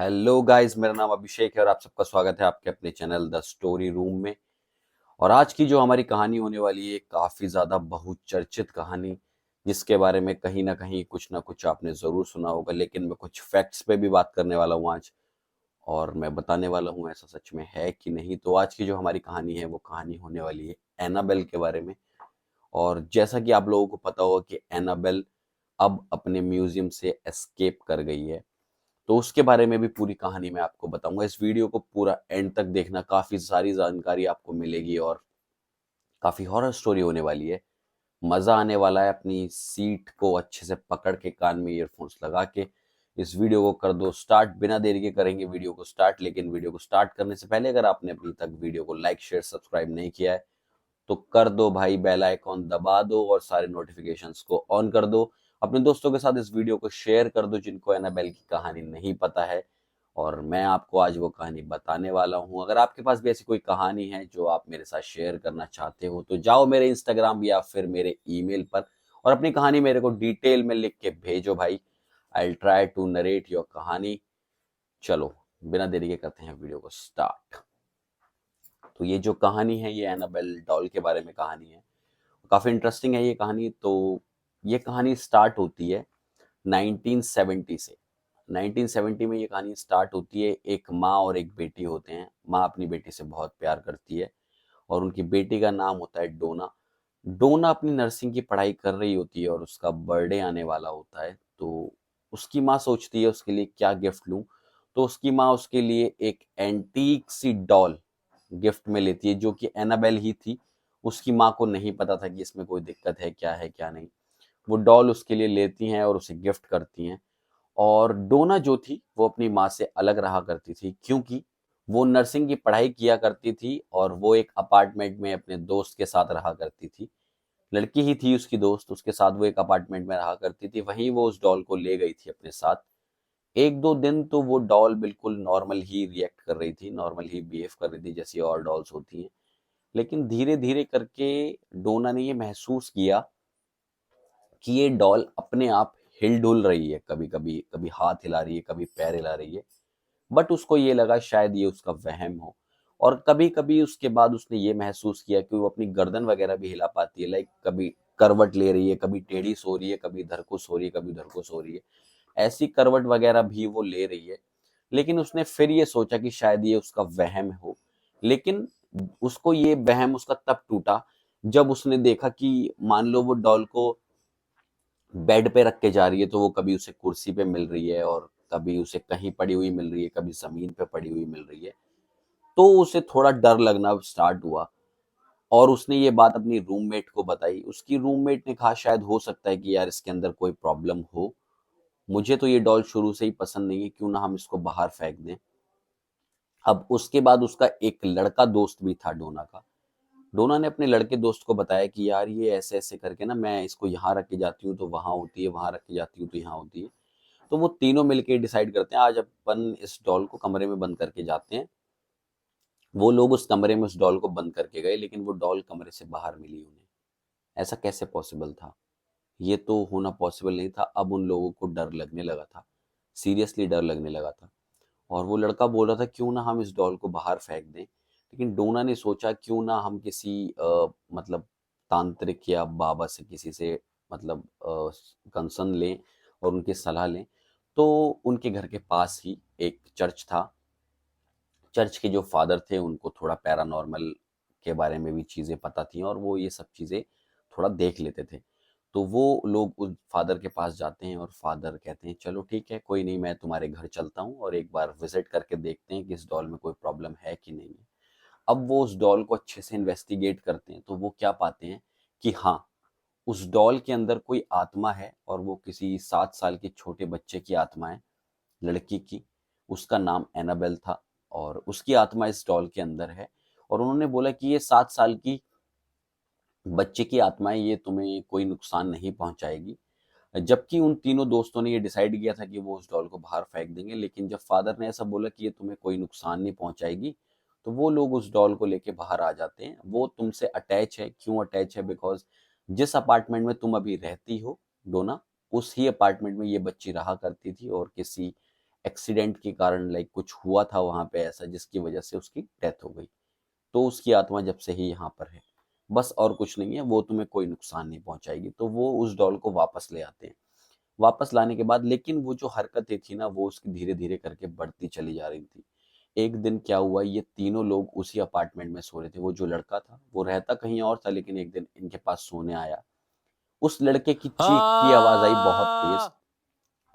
Hello guys, मेरा नाम अभिषेक है और आप सबका स्वागत है आपके अपने चैनल द स्टोरी रूम में। और आज की जो हमारी कहानी होने वाली है काफ़ी ज़्यादा बहुचर्चित कहानी, जिसके बारे में कहीं ना कुछ आपने ज़रूर सुना होगा, लेकिन मैं कुछ फैक्ट्स पे भी बात करने वाला हूँ आज। और मैं बताने वाला हूँ ऐसा सच में है कि नहीं। तो आज की जो हमारी कहानी है वो कहानी होने वाली है एनाबेल के बारे में। और जैसा कि आप लोगों को पता होगा कि एनाबेल अब अपने म्यूजियम से एस्केप कर गई है, तो उसके बारे में भी पूरी कहानी मैं आपको बताऊंगा। इस वीडियो को पूरा एंड तक देखना, काफी सारी जानकारी आपको मिलेगी और काफी हॉरर स्टोरी होने वाली है। मजा आने वाला है। अपनी सीट को अच्छे से पकड़ के कान में ईयरफोन्स लगा के इस वीडियो को कर दो स्टार्ट। बिना देरी के करेंगे वीडियो को स्टार्ट, लेकिन वीडियो को स्टार्ट करने से पहले अगर आपने अभी तक वीडियो को लाइक शेयर सब्सक्राइब नहीं किया है तो कर दो भाई, बेल आइकॉन दबा दो और सारे नोटिफिकेशंस को ऑन कर दो। अपने दोस्तों के साथ इस वीडियो को शेयर कर दो जिनको एनाबेल की कहानी नहीं पता है। और मैं आपको आज वो कहानी बताने वाला हूँ। अगर आपके पास भी ऐसी कोई कहानी है जो आप मेरे साथ शेयर करना चाहते हो तो जाओ मेरे इंस्टाग्राम या फिर मेरे ईमेल पर और अपनी कहानी मेरे को डिटेल में लिख के भेजो भाई। I try to narrate your कहानी। चलो बिना देरी के करते हैं वीडियो को स्टार्ट। तो ये जो कहानी है ये एनाबेल डॉल के बारे में कहानी है। काफ़ी इंटरेस्टिंग है ये कहानी। तो ये कहानी स्टार्ट होती है 1970 से। 1970 में ये कहानी स्टार्ट होती है। एक माँ और एक बेटी होते हैं। माँ अपनी बेटी से बहुत प्यार करती है और उनकी बेटी का नाम होता है डोना। डोना अपनी नर्सिंग की पढ़ाई कर रही होती है और उसका बर्थडे आने वाला होता है। तो उसकी माँ सोचती है उसके लिए क्या गिफ्ट लूं। तो उसकी माँ उसके लिए एक एंटीक सी डॉल गिफ्ट में लेती है जो कि एनाबेल ही थी। उसकी माँ को नहीं पता था कि इसमें कोई दिक्कत है क्या नहीं। वो डॉल उसके लिए लेती हैं और उसे गिफ्ट करती हैं। और डोना जो थी वो अपनी माँ से अलग रहा करती थी, क्योंकि वो नर्सिंग की पढ़ाई किया करती थी और वो एक अपार्टमेंट में अपने दोस्त के साथ रहा करती थी। लड़की ही थी उसकी दोस्त, उसके साथ वो एक अपार्टमेंट में रहा करती थी। वहीं वो उस डॉल को ले गई थी अपने साथ। एक दो दिन तो वो डॉल बिल्कुल नॉर्मल ही रिएक्ट कर रही थी, नॉर्मल ही बिहेव कर रही थी जैसी और डॉल्स होती हैं। लेकिन धीरे धीरे करके डोना ने ये महसूस किया कि ये डॉल अपने आप हिल डुल रही है, कभी कभी कभी हाथ हिला रही है, कभी पैर हिला रही है। बट उसको ये लगा शायद ये उसका वहम हो। और कभी कभी उसके बाद उसने ये महसूस किया कि वो अपनी गर्दन वगैरह भी हिला पाती है, लाइक कभी करवट ले रही है, कभी टेढ़ी सो रही है, कभी इधर को सो रही है, कभी उधर को सो रही है। ऐसी करवट वगैरह भी वो ले रही है। लेकिन उसने फिर ये सोचा कि शायद ये उसका वहम हो। लेकिन उसको ये वहम उसका तब टूटा जब उसने देखा कि मान लो वो डॉल को बेड पे रख के जा रही है तो वो कभी उसे कुर्सी पे मिल रही है और कभी उसे कहीं पड़ी हुई मिल रही है, कभी जमीन पे पड़ी हुई मिल रही है। तो उसे थोड़ा डर लगना स्टार्ट हुआ और उसने ये बात अपनी रूममेट को बताई। उसकी रूममेट ने कहा शायद हो सकता है कि यार इसके अंदर कोई प्रॉब्लम हो। मुझे तो ये डॉल शुरू से ही पसंद नहीं है, क्यों ना हम इसको बाहर फेंक दें। अब उसके बाद उसका एक लड़का दोस्त भी था डोना का। डोना ने अपने लड़के दोस्त को बताया कि यार ये ऐसे ऐसे करके ना मैं इसको यहाँ रख के जाती हूँ तो वहां होती है, वहां रख के जाती हूँ तो यहाँ होती है। तो वो तीनों मिलके डिसाइड करते हैं आज अपन इस डॉल को कमरे में बंद करके जाते हैं। वो लोग उस कमरे में उस डॉल को बंद करके गए, लेकिन वो डॉल कमरे से बाहर मिली उन्हें। ऐसा कैसे पॉसिबल था? ये तो होना पॉसिबल नहीं था। अब उन लोगों को डर लगने लगा था, सीरियसली डर लगने लगा था। और वो लड़का बोल रहा था क्यों ना हम इस डॉल को बाहर फेंक दें। लेकिन डोना ने सोचा क्यों ना हम किसी मतलब तांत्रिक या बाबा से किसी से मतलब कंसर्न लें और उनकी सलाह लें। तो उनके घर के पास ही एक चर्च था। चर्च के जो फादर थे उनको थोड़ा पैरानॉर्मल के बारे में भी चीज़ें पता थी और वो ये सब चीज़ें थोड़ा देख लेते थे। तो वो लोग उस फादर के पास जाते हैं और फादर कहते हैं चलो ठीक है, कोई नहीं, मैं तुम्हारे घर चलता हूँ और एक बार विजिट करके देखते हैं कि इस डॉल में कोई प्रॉब्लम है कि नहीं है। अब वो उस डॉल को अच्छे से इन्वेस्टिगेट करते हैं तो वो क्या पाते हैं कि हाँ, उस डॉल के अंदर कोई आत्मा है और वो किसी 7 साल के छोटे बच्चे की आत्मा है, लड़की की। उसका नाम एनाबेल था और उसकी आत्मा इस डॉल के अंदर है। और उन्होंने बोला कि ये 7 साल की बच्चे की आत्मा है, ये तुम्हें कोई नुकसान नहीं पहुंचाएगी। जबकि उन तीनों दोस्तों ने ये डिसाइड किया था कि वो उस डॉल को बाहर फेंक देंगे, लेकिन जब फादर ने ऐसा बोला कि ये तुम्हें कोई नुकसान नहीं पहुंचाएगी तो वो लोग उस डॉल को लेके बाहर आ जाते हैं। वो तुमसे अटैच है। क्यों अटैच है? बिकॉज जिस अपार्टमेंट में तुम अभी रहती हो डोना, उस ही अपार्टमेंट में ये बच्ची रहा करती थी और किसी एक्सीडेंट के कारण लाइक कुछ हुआ था वहाँ पे ऐसा जिसकी वजह से उसकी डेथ हो गई। तो उसकी आत्मा जब से ही यहाँ पर है, बस और कुछ नहीं है, वो तुम्हें कोई नुकसान नहीं पहुंचाएगी। तो वो उस डॉल को वापस ले आते हैं। वापस लाने के बाद लेकिन वो जो हरकतें थी ना वो उसकी धीरे धीरे करके बढ़ती चली जा रही थी। एक दिन क्या हुआ, ये तीनों लोग उसी अपार्टमेंट में सो रहे थे। वो जो लड़का था वो रहता कहीं और था, लेकिन एक दिन इनके पास सोने आया। उस लड़के की चीख की आवाज आई बहुत तेज, हाँ।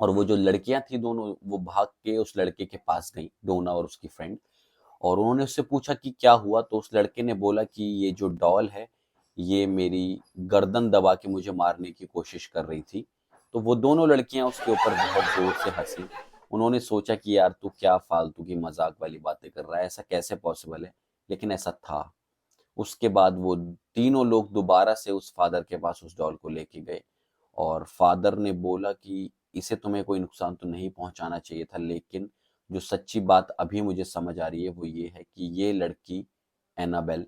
और वो जो लड़कियां थी दोनों वो भाग के उस लड़के के पास गई, डोना और उसकी फ्रेंड। और उन्होंने उससे पूछा कि क्या हुआ। तो उस लड़के ने बोला कि ये जो डॉल है ये मेरी गर्दन दबा के मुझे मारने की कोशिश कर रही थी। तो वो दोनों लड़कियां उसके ऊपर बहुत जोर से हंसी। उन्होंने सोचा कि यार तू क्या फालतू की मजाक वाली बातें कर रहा है, ऐसा कैसे पॉसिबल है, लेकिन ऐसा था। उसके बाद वो तीनों लोग दोबारा से उस फादर के पास उस डॉल को लेके गए, और फादर ने बोला कि इसे तुम्हें कोई नुकसान तो नहीं पहुंचाना चाहिए था, लेकिन जो सच्ची बात अभी मुझे समझ आ रही है वो ये है कि ये लड़की एनाबेल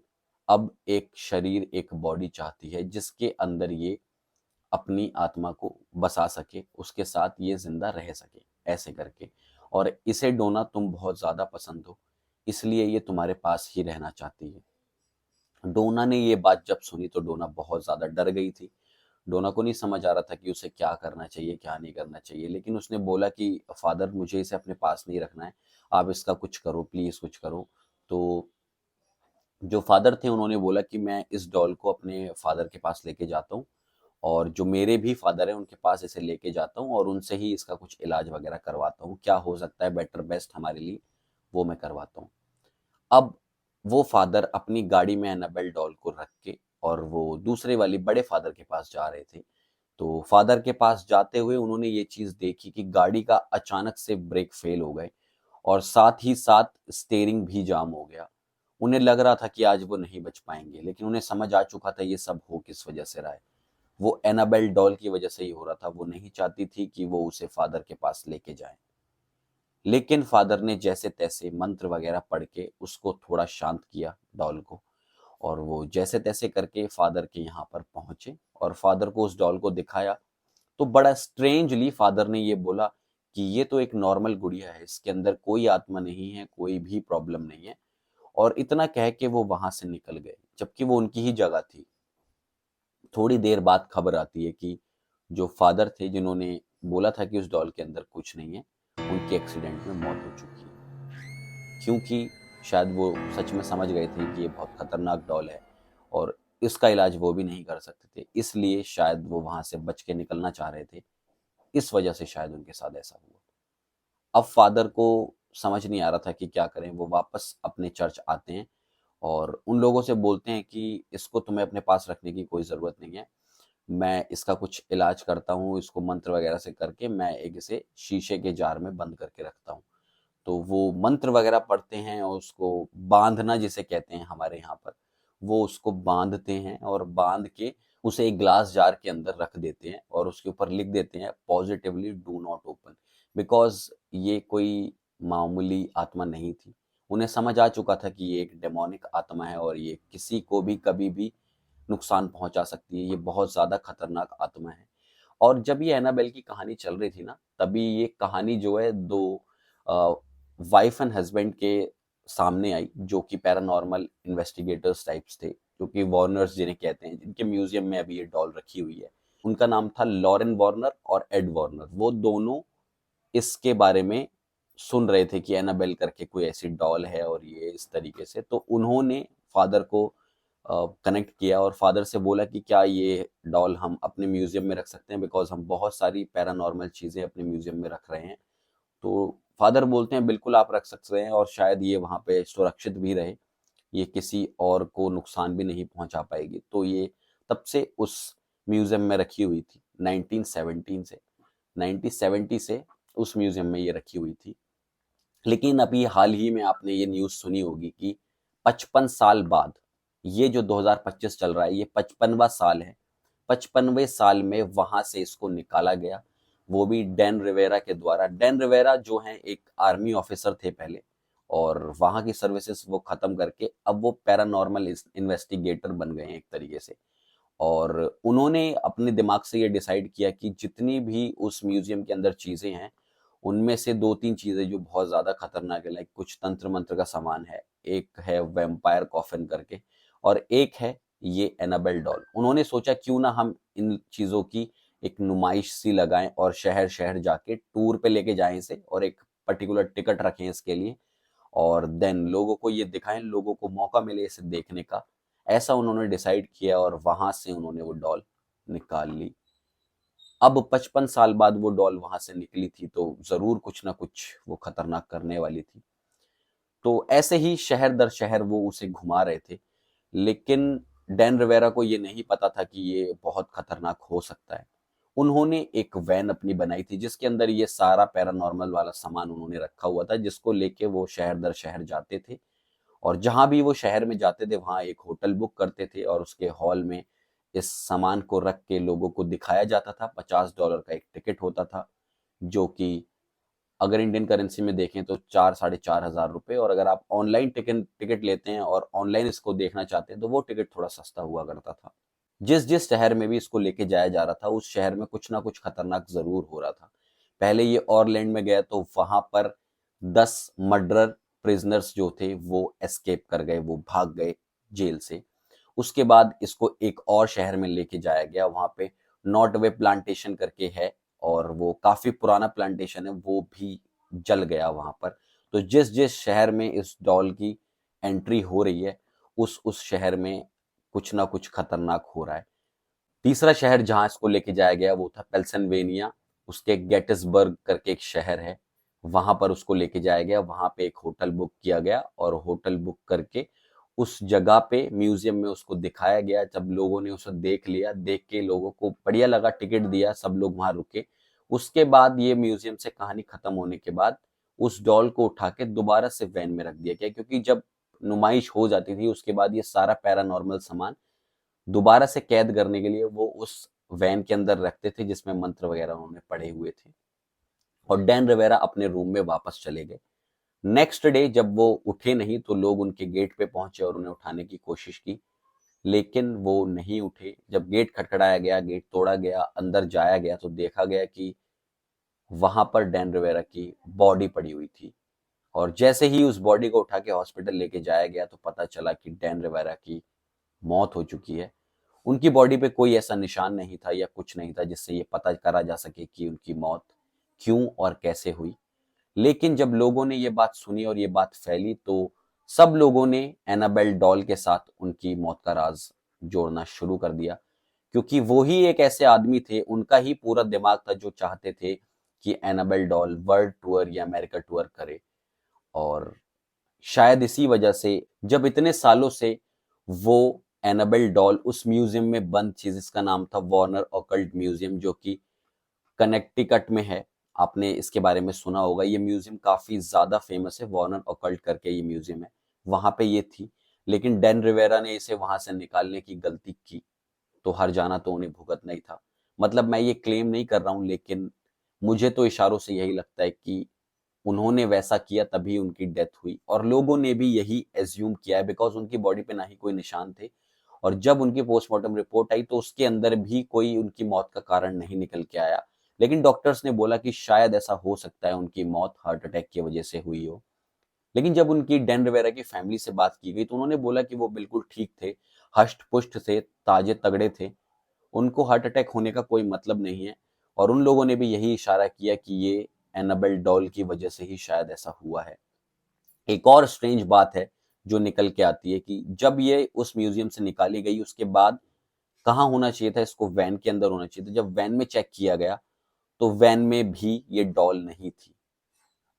अब एक शरीर, एक बॉडी चाहती है जिसके अंदर ये अपनी आत्मा को बसा सके, उसके साथ ये जिंदा रह सके, ऐसे करके। और इसे डोना तुम बहुत ज्यादा पसंद हो, इसलिए ये तुम्हारे पास ही रहना चाहती है। डोना ने ये बात जब सुनी तो डोना बहुत ज्यादा डर गई थी। डोना को नहीं समझ आ रहा था कि उसे क्या करना चाहिए क्या नहीं करना चाहिए, लेकिन उसने बोला कि फादर मुझे इसे अपने पास नहीं रखना है, आप इसका कुछ करो, प्लीज कुछ करो। तो जो फादर थे उन्होंने बोला कि मैं इस डॉल को अपने फादर के पास लेके जाता हूँ, और जो मेरे भी फादर हैं उनके पास इसे लेके जाता हूँ, और उनसे ही इसका कुछ इलाज वगैरह करवाता हूँ, क्या हो सकता है बेटर बेस्ट हमारे लिए वो मैं करवाता हूँ। अब वो फादर अपनी गाड़ी में एनाबेल डॉल को रख के और वो दूसरे वाली बड़े फादर के पास जा रहे थे। तो फादर के पास जाते हुए उन्होंने ये चीज देखी कि गाड़ी का अचानक से ब्रेक फेल हो गए, और साथ ही साथ स्टेयरिंग भी जाम हो गया। उन्हें लग रहा था कि आज वो नहीं बच पाएंगे, लेकिन उन्हें समझ आ चुका था ये सब हो किस वजह से रहा है। वो एनाबेल डॉल की वजह से ही हो रहा था। वो नहीं चाहती थी कि वो उसे फादर के पास लेके जाए, लेकिन फादर ने जैसे तैसे मंत्र वगैरह पढ़ के उसको थोड़ा शांत किया डॉल को, और वो जैसे तैसे करके फादर के यहाँ पर पहुंचे और फादर को उस डॉल को दिखाया। तो बड़ा स्ट्रेंजली फादर ने ये बोला कि ये तो एक नॉर्मल गुड़िया है, इसके अंदर कोई आत्मा नहीं है, कोई भी प्रॉब्लम नहीं है। और इतना कह के वो वहां से निकल गए, जबकि वो उनकी ही जगह थी। थोड़ी देर बाद खबर आती है कि जो फादर थे जिन्होंने बोला था कि उस डॉल के अंदर कुछ नहीं है, उनकी एक्सीडेंट में मौत हो चुकी है। क्योंकि शायद वो सच में समझ गए थे कि ये बहुत खतरनाक डॉल है और इसका इलाज वो भी नहीं कर सकते थे, इसलिए शायद वो वहां से बच के निकलना चाह रहे थे। इस वजह से शायद उनके साथ ऐसा हुआ। अब फादर को समझ नहीं आ रहा था कि क्या करें। वो वापस अपने चर्च आते हैं और उन लोगों से बोलते हैं कि इसको तुम्हें अपने पास रखने की कोई ज़रूरत नहीं है, मैं इसका कुछ इलाज करता हूँ, इसको मंत्र वगैरह से करके मैं एक इसे शीशे के जार में बंद करके रखता हूँ। तो वो मंत्र वगैरह पढ़ते हैं और उसको बांधना जिसे कहते हैं हमारे यहाँ पर, वो उसको बांधते हैं और बांध के उसे एक ग्लास जार के अंदर रख देते हैं और उसके ऊपर लिख देते हैं positively do not open, because ये कोई मामूली आत्मा नहीं थी। उन्हें समझ आ चुका था कि ये एक डेमोनिक आत्मा है और ये किसी को भी कभी भी नुकसान पहुंचा सकती है, ये बहुत ज्यादा खतरनाक आत्मा है। और जब ये एनाबेल की कहानी चल रही थी ना, तभी ये कहानी जो है दो वाइफ एंड हस्बैंड के सामने आई, जो कि पैरानॉर्मल इन्वेस्टिगेटर्स टाइप्स थे, जो कि वार्नर्स जिन्हें कहते हैं, जिनके म्यूजियम में अभी ये डॉल रखी हुई है। उनका नाम था लॉरेन वार्नर और एड वार्नर। वो दोनों इसके बारे में सुन रहे थे कि एनाबेल करके कोई ऐसी डॉल है और ये इस तरीके से। तो उन्होंने फादर को कनेक्ट किया और फादर से बोला कि क्या ये डॉल हम अपने म्यूजियम में रख सकते हैं, बिकॉज हम बहुत सारी पैरानॉर्मल चीज़ें अपने म्यूजियम में रख रहे हैं। तो फादर बोलते हैं बिल्कुल आप रख सकते हैं, और शायद ये वहाँ पे सुरक्षित भी रहे, ये किसी और को नुकसान भी नहीं पहुंचा पाएगी। तो ये तब से उस म्यूजियम में रखी हुई थी, 1917 से 1970 से उस म्यूजियम में ये रखी हुई थी। लेकिन अभी हाल ही में आपने ये न्यूज़ सुनी होगी कि 55 साल बाद, ये जो 2025 चल रहा है ये 55वां साल है, 55वें साल में वहां से इसको निकाला गया, वो भी डैन रिवेरा के द्वारा। डैन रिवेरा जो हैं एक आर्मी ऑफिसर थे पहले, और वहां की सर्विसेज वो खत्म करके अब वो पैरानॉर्मल इन्वेस्टिगेटर बन गए हैं एक तरीके से। और उन्होंने अपने दिमाग से ये डिसाइड किया कि जितनी भी उस म्यूजियम के अंदर चीजें हैं उनमें से 2-3 चीज़ें जो बहुत ज़्यादा खतरनाक है, लाइक कुछ तंत्र मंत्र का सामान है, एक है वैम्पायर कॉफिन करके, और एक है ये एनाबेल डॉल। उन्होंने सोचा क्यों ना हम इन चीज़ों की एक नुमाइश सी लगाएं और शहर शहर जाके टूर पे लेके जाएं इसे, और एक पर्टिकुलर टिकट रखें इसके लिए, और देन लोगों को ये दिखाएं, लोगों को मौका मिले इसे देखने का। ऐसा उन्होंने डिसाइड किया और वहां से उन्होंने वो डॉल निकाल ली। अब 55 साल बाद वो डॉल वहां से निकली थी, तो जरूर कुछ ना कुछ वो खतरनाक करने वाली थी। तो ऐसे ही शहर दर शहर वो उसे घुमा रहे थे, लेकिन डैन रिवेरा को ये नहीं पता था कि ये बहुत खतरनाक हो सकता है। उन्होंने एक वैन अपनी बनाई थी जिसके अंदर ये सारा पैरानॉर्मल वाला सामान उन्होंने रखा हुआ था, जिसको लेके वो शहर दर शहर जाते थे, और जहां भी वो शहर में जाते थे वहां एक होटल बुक करते थे, और उसके हॉल में इस सामान को रख के लोगों को दिखाया जाता था। $50 का एक टिकट होता था, जो कि अगर इंडियन करेंसी में देखें तो 4-4.5 हजार रुपए, और अगर आप ऑनलाइन टिकट टिकट लेते हैं और ऑनलाइन इसको देखना चाहते हैं तो वो टिकट थोड़ा सस्ता हुआ करता था। जिस जिस शहर में भी इसको लेके जाया जा रहा था, उस शहर में कुछ ना कुछ खतरनाक जरूर हो रहा था। पहले ये ऑरलैंड में गया तो वहां पर 10 मर्डरर प्रिजनर्स जो थे वो एस्केप कर गए, वो भाग गए जेल से। उसके बाद इसको एक और शहर में लेके जाया गया, वहां पे नॉट वे प्लांटेशन करके है, और वो काफी पुराना प्लांटेशन है, वो भी जल गया वहां पर। तो जिस जिस शहर में इस डॉल की एंट्री हो रही है, उस शहर में कुछ ना कुछ खतरनाक हो रहा है। तीसरा शहर जहां इसको लेके जाया गया वो था पेल्सनवेनिया। उसके गेटिसबर्ग करके एक शहर है, वहां पर उसको लेके जाया गया। वहां पे एक होटल बुक किया गया, और होटल बुक करके उस जगह पे म्यूजियम में उसको दिखाया गया। जब लोगों ने उसे देख लिया, देख के लोगों को बढ़िया लगा, टिकट दिया, सब लोग वहां रुके। उसके बाद ये म्यूजियम से कहानी खत्म होने के बाद उस डॉल को उठा के दोबारा से वैन में रख दिया गया, क्योंकि जब नुमाइश हो जाती थी उसके बाद ये सारा पैरानॉर्मल सामान दोबारा से कैद करने के लिए वो उस वैन के अंदर रखते थे, जिसमें मंत्र वगैरह उन्होंने पढ़े हुए थे। और डैन रिवेरा अपने रूम में वापस चले गए। नेक्स्ट डे जब वो उठे नहीं तो लोग उनके गेट पे पहुंचे और उन्हें उठाने की कोशिश की, लेकिन वो नहीं उठे। जब गेट खटखटाया गया, गेट तोड़ा गया, अंदर जाया गया, तो देखा गया कि वहां पर डैन रिवेरा की बॉडी पड़ी हुई थी। और जैसे ही उस बॉडी को उठा के हॉस्पिटल लेके जाया गया तो पता चला कि डैन रिवेरा की मौत हो चुकी है। उनकी बॉडी पे कोई ऐसा निशान नहीं था या कुछ नहीं था जिससे ये पता करा जा सके कि उनकी मौत क्यों और कैसे हुई। लेकिन जब लोगों ने ये बात सुनी और ये बात फैली, तो सब लोगों ने एनाबेल डॉल के साथ उनकी मौत का राज जोड़ना शुरू कर दिया, क्योंकि वो ही एक ऐसे आदमी थे, उनका ही पूरा दिमाग था जो चाहते थे कि एनाबेल डॉल वर्ल्ड टूर या अमेरिका टूर करे। और शायद इसी वजह से जब इतने सालों से वो एनाबेल डॉल उस म्यूजियम में बंद थी, जिसका नाम था वार्नर ऑकल्ट म्यूजियम, जो कि कनेक्टिकट में है। आपने इसके बारे में सुना होगा, ये म्यूजियम काफी ज्यादा फेमस है, वार्नर ऑकल्ट करके ये म्यूजियम है। वहां पे ये थी, लेकिन डैन रिवेरा ने इसे वहां से निकालने की गलती की, तो हर जाना तो उन्हें भुगतना ही था। मतलब मैं ये क्लेम नहीं कर रहा हूं, लेकिन मुझे तो इशारों से यही लगता है कि उन्होंने वैसा किया तभी उनकी डेथ हुई, और लोगों ने भी यही एज्यूम किया है, बिकॉज उनकी बॉडी पे ना ही कोई निशान थे। और जब उनकी पोस्टमार्टम रिपोर्ट आई तो उसके अंदर भी कोई उनकी मौत का कारण नहीं निकल के आया। लेकिन डॉक्टर्स ने बोला कि शायद ऐसा हो सकता है उनकी मौत हार्ट अटैक की वजह से हुई हो। लेकिन जब उनकी डैन रिवेरा की फैमिली से बात की गई तो उन्होंने बोला कि वो बिल्कुल ठीक थे, हष्ट पुष्ट थे, ताजे तगड़े थे, उनको हार्ट अटैक होने का कोई मतलब नहीं है। और उन लोगों ने भी यही इशारा किया कि ये एनाबेल डॉल की वजह से ही शायद ऐसा हुआ है। एक और स्ट्रेंज बात है जो निकल के आती है कि जब ये उस म्यूजियम से निकाली गई उसके बाद कहाँ होना चाहिए था, इसको वैन के अंदर होना चाहिए था। जब वैन में चेक किया गया तो वैन में भी ये डॉल नहीं थी।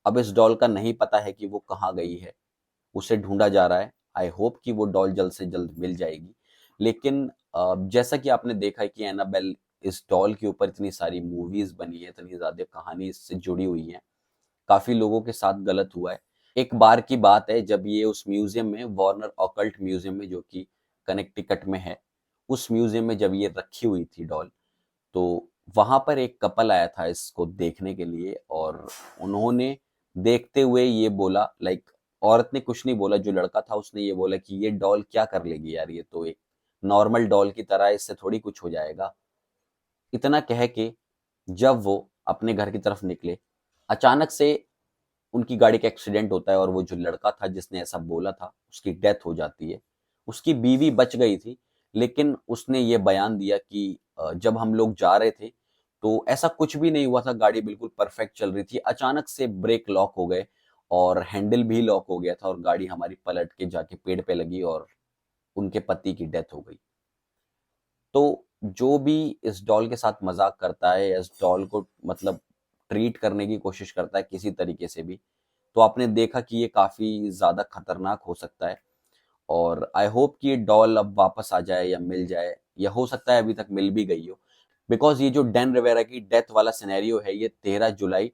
अब इस डॉल का नहीं पता है कि वो कहाँ गई है, उसे ढूंढा जा रहा है। आई होप कि वो डॉल जल्द से जल्द मिल जाएगी। लेकिन जैसा कि आपने देखा है कि एनाबेल, इस डॉल के ऊपर इतनी सारी मूवीज बनी है, इतनी ज्यादा कहानी इससे जुड़ी हुई है, काफी लोगों के साथ गलत हुआ है। एक बार की बात है जब ये उस म्यूजियम में, वार्नर ऑकल्ट म्यूजियम में जो कि कनेक्टिकट में है, उस म्यूजियम में जब ये रखी हुई थी डॉल, तो वहां पर एक कपल आया था इसको देखने के लिए, और उन्होंने देखते हुए ये बोला, लाइक औरत ने कुछ नहीं बोला, जो लड़का था उसने ये बोला कि ये डॉल क्या कर लेगी यार, ये तो एक नॉर्मल डॉल की तरह, इससे थोड़ी कुछ हो जाएगा। इतना कह के जब वो अपने घर की तरफ निकले अचानक से उनकी गाड़ी का एक्सीडेंट होता है और वो जो लड़का था जिसने ऐसा बोला था उसकी डेथ हो जाती है। उसकी बीवी बच गई थी, लेकिन उसने ये बयान दिया कि जब हम लोग जा रहे थे तो ऐसा कुछ भी नहीं हुआ था, गाड़ी बिल्कुल परफेक्ट चल रही थी, अचानक से ब्रेक लॉक हो गए और हैंडल भी लॉक हो गया था और गाड़ी हमारी पलट के जाके पेड़ पे लगी और उनके पति की डेथ हो गई। तो जो भी इस डॉल के साथ मजाक करता है, इस डॉल को मतलब ट्रीट करने की कोशिश करता है किसी तरीके से भी, तो आपने देखा कि ये काफी ज्यादा खतरनाक हो सकता है। और आई होप कि ये डॉल अब वापस आ जाए या मिल जाए, या हो सकता है अभी तक मिल भी गई हो, बिकॉज ये जो डैन रिवेरा की डेथ वाला सिनेरियो है ये 13 जुलाई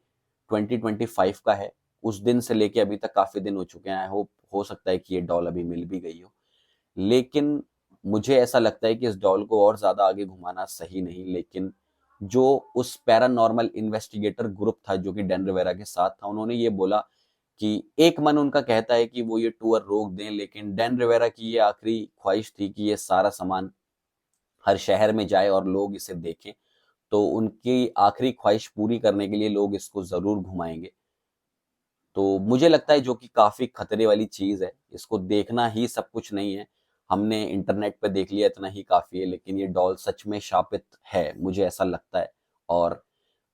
2025 का है। उस दिन से लेके अभी तक काफी दिन हो चुके हैं। आई होप हो सकता है कि ये डॉल अभी मिल भी गई हो, लेकिन मुझे ऐसा लगता है कि इस डॉल को और ज्यादा आगे घुमाना सही नहीं। लेकिन जो उस पैरानॉर्मल इन्वेस्टिगेटर ग्रुप था जो कि डैन रिवेरा के साथ था, उन्होंने ये बोला कि एक मन उनका कहता है कि वो ये टूर रोक दें, लेकिन डैन रिवेरा की ये आखिरी ख्वाहिश थी कि ये सारा सामान हर शहर में जाए और लोग इसे देखें। तो उनकी आखिरी ख्वाहिश पूरी करने के लिए लोग इसको जरूर घुमाएंगे। तो मुझे लगता है जो कि काफी खतरे वाली चीज है, इसको देखना ही सब कुछ नहीं है। हमने इंटरनेट पे देख लिया इतना ही काफी है, लेकिन ये डॉल सच में शापित है, मुझे ऐसा लगता है। और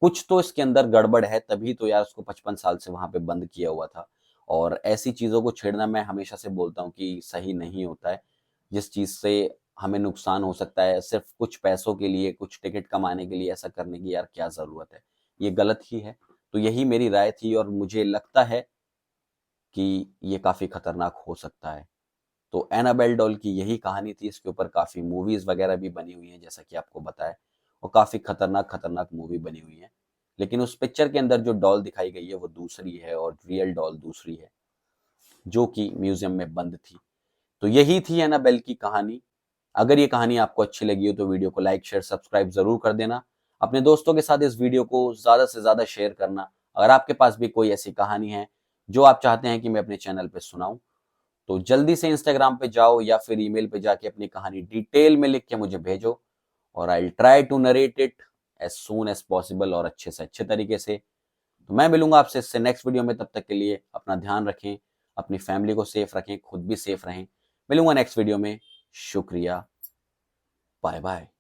कुछ तो इसके अंदर गड़बड़ है, तभी तो यार उसको 55 साल से वहां पे बंद किया हुआ था। और ऐसी चीजों को छेड़ना मैं हमेशा से बोलता हूँ कि सही नहीं होता है। जिस चीज से हमें नुकसान हो सकता है सिर्फ कुछ पैसों के लिए, कुछ टिकट कमाने के लिए, ऐसा करने की यार क्या जरूरत है, ये गलत ही है। तो यही मेरी राय थी और मुझे लगता है कि ये काफी खतरनाक हो सकता है। तो एनाबेल डॉल की यही कहानी थी। इसके ऊपर काफी मूवीज वगैरह भी बनी हुई हैं जैसा कि आपको बताया, और काफी खतरनाक खतरनाक मूवी बनी हुई है। लेकिन उस पिक्चर के अंदर जो डॉल दिखाई गई है वो दूसरी है और रियल डॉल दूसरी है, जो कि म्यूजियम में बंद थी। तो यही थी एनाबेल की कहानी। अगर ये कहानी आपको अच्छी लगी हो तो वीडियो को लाइक शेयर सब्सक्राइब जरूर कर देना। अपने दोस्तों के साथ इस वीडियो को ज्यादा से ज्यादा शेयर करना। अगर आपके पास भी कोई ऐसी कहानी है जो आप चाहते हैं कि मैं अपने चैनल पे सुनाऊं, तो जल्दी से इंस्टाग्राम पे जाओ या फिर ईमेल पे जाके अपनी कहानी डिटेल में लिख के मुझे भेजो, और I try to narrate it as soon as possible और अच्छे से अच्छे तरीके से। तो मैं मिलूंगा आपसे इससे नेक्स्ट वीडियो में। तब तक के लिए अपना ध्यान रखें, अपनी फैमिली को सेफ रखें, खुद भी सेफ रहें। मिलूंगा नेक्स्ट वीडियो में। शुक्रिया। Bye bye.